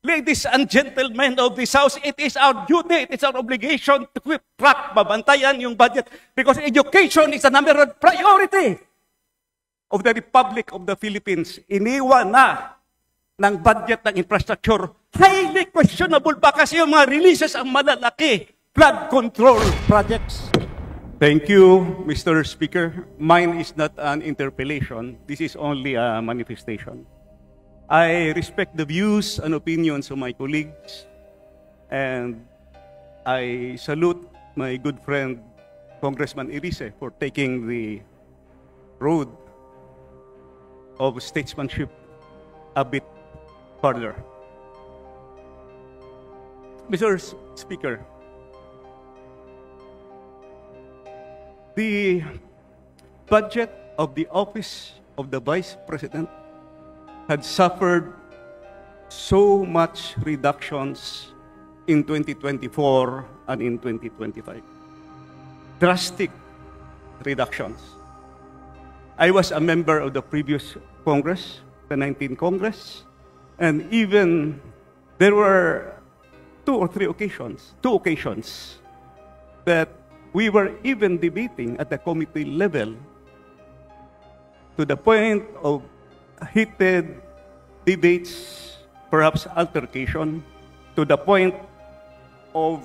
Ladies and gentlemen of this House, it is our duty, it is our obligation to keep track, mabantayan yung budget because education is the number one priority of the Republic of the Philippines. Iniwan na ng budget ng infrastructure. Highly questionable pa kasi yung mga releases ang malalaki. Flood control projects. Thank you, Mr. Speaker. Mine is not an interpellation. This is only a manifestation. I respect the views and opinions of my colleagues, and I salute my good friend, Congressman Irise, for taking the road of statesmanship a bit further. Mr. Speaker, the budget of the Office of the Vice President had suffered so much reductions in 2024 and in 2025. Drastic reductions. I was a member of the previous Congress, the 19th Congress, and even there were two occasions that we were even debating at the committee level to the point of heated debates, perhaps altercation, to the point of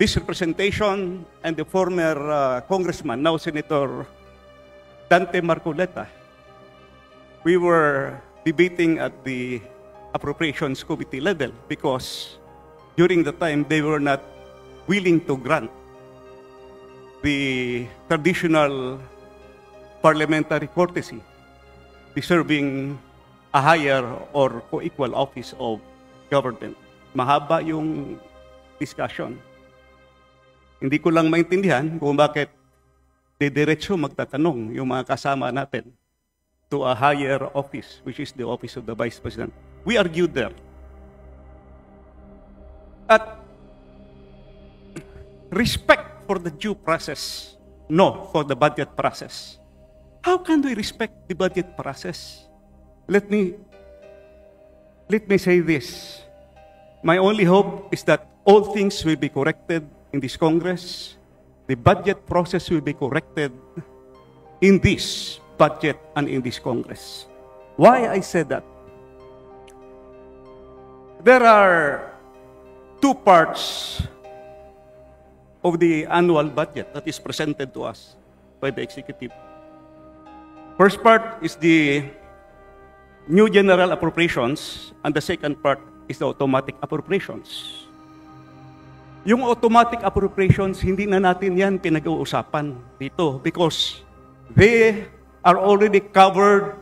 disrepresentation, and the former congressman, now Senator Dante Marcoleta. We were debating at the Appropriations Committee level because during the time they were not willing to grant the traditional parliamentary courtesy deserving a higher or co-equal office of government. Mahaba yung discussion. Hindi ko lang maintindihan kung bakit didiretso magtatanong yung mga kasama natin to a higher office, which is the office of the Vice President. We argued there. At respect for the due process, no for the budget process. How can we respect the budget process? Let me say this. My only hope is that all things will be corrected in this Congress. The budget process will be corrected in this budget and in this Congress. Why I said that? There are two parts of the annual budget that is presented to us by the executive. First part is the new general appropriations, and the second part is the automatic appropriations. Yung automatic appropriations, hindi na natin yan pinag-uusapan dito because they are already covered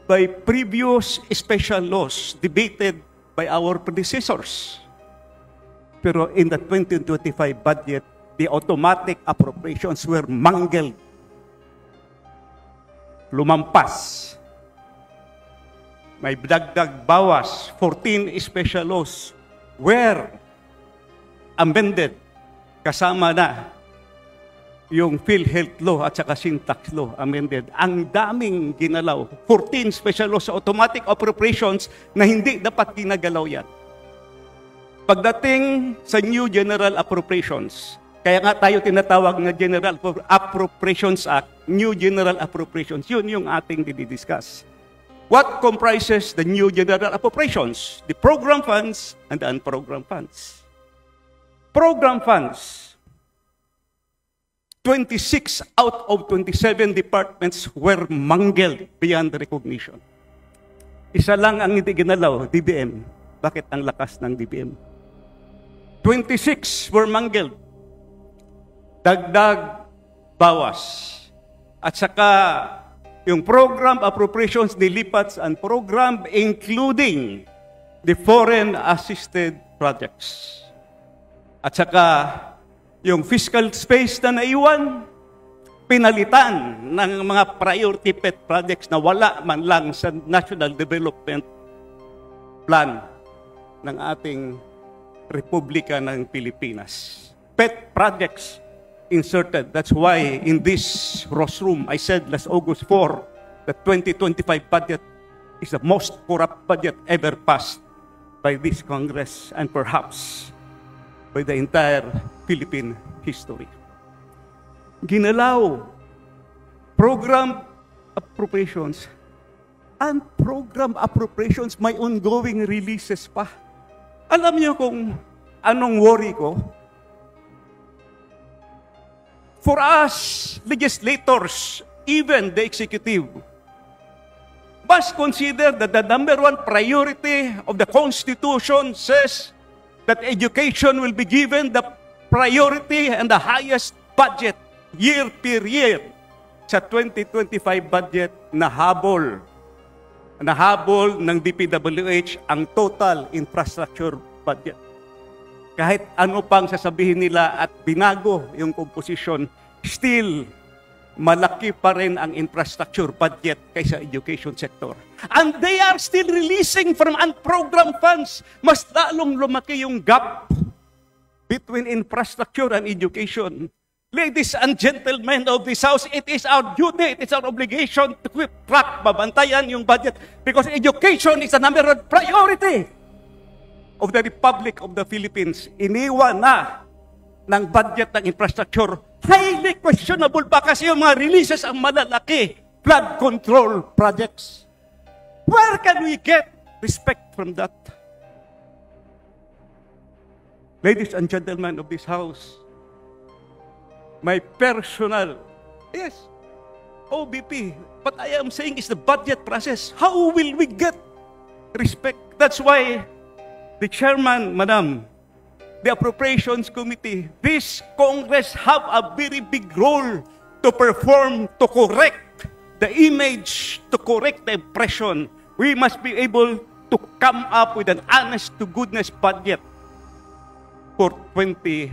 by previous special laws debated by our predecessors. Pero in the 2025 budget, the automatic appropriations were mangled. Lumampas. May dagdag bawas. 14 special laws were amended. Kasama na yung PhilHealth law at saka syntax law amended. Ang daming ginalaw. 14 special laws sa automatic appropriations na hindi dapat ginagalaw yan. Pagdating sa new general appropriations, kaya nga tayo tinatawag na General Appropriations Act, New General Appropriations, yun yung ating didiscuss. What comprises the new general appropriations? The program funds and the unprogrammed funds. Program funds, 26 out of 27 departments were mangled beyond recognition. Isa lang ang hindi ginalaw, DBM. Bakit ang lakas ng DBM? 26 were mangled. Dagdag bawas. At saka yung program appropriations nilipat and program including the foreign assisted projects. At saka yung fiscal space na naiwan, pinalitan ng mga priority pet projects na wala man lang sa National Development Plan ng ating Republika ng Pilipinas. Pet projects inserted. That's why in this rostrum, I said last August 4, the 2025 budget is the most corrupt budget ever passed by this Congress and perhaps by the entire Philippine history. Ginalaw, program appropriations, and program appropriations may ongoing releases pa. Alam niyo kung anong worry ko? For us, legislators, even the executive, must consider that the number one priority of the Constitution says that education will be given the priority and the highest budget year per year. Sa 2025 budget, nahabol ng DPWH ang total infrastructure budget. Kahit ano pang sasabihin nila at binago yung composition, still malaki pa rin ang infrastructure budget kaysa education sector. And they are still releasing from unprogrammed funds. Mas lalong lumaki yung gap between infrastructure and education. Ladies and gentlemen of this House, it is our duty, it is our obligation to keep track, mabantayan yung budget because education is the number one priority of the Republic of the Philippines. Iniwan na ng budget ng infrastructure. Highly questionable pa kasi yung mga releases ang malalaki. Flood control projects. Where can we get respect from that? Ladies and gentlemen of this House, my personal, yes, OBP, what I am saying is the budget process. How will we get respect? That's why the chairman, Madam, the Appropriations Committee, this Congress have a very big role to perform, to correct the image, to correct the impression. We must be able to come up with an honest-to-goodness budget for 2025.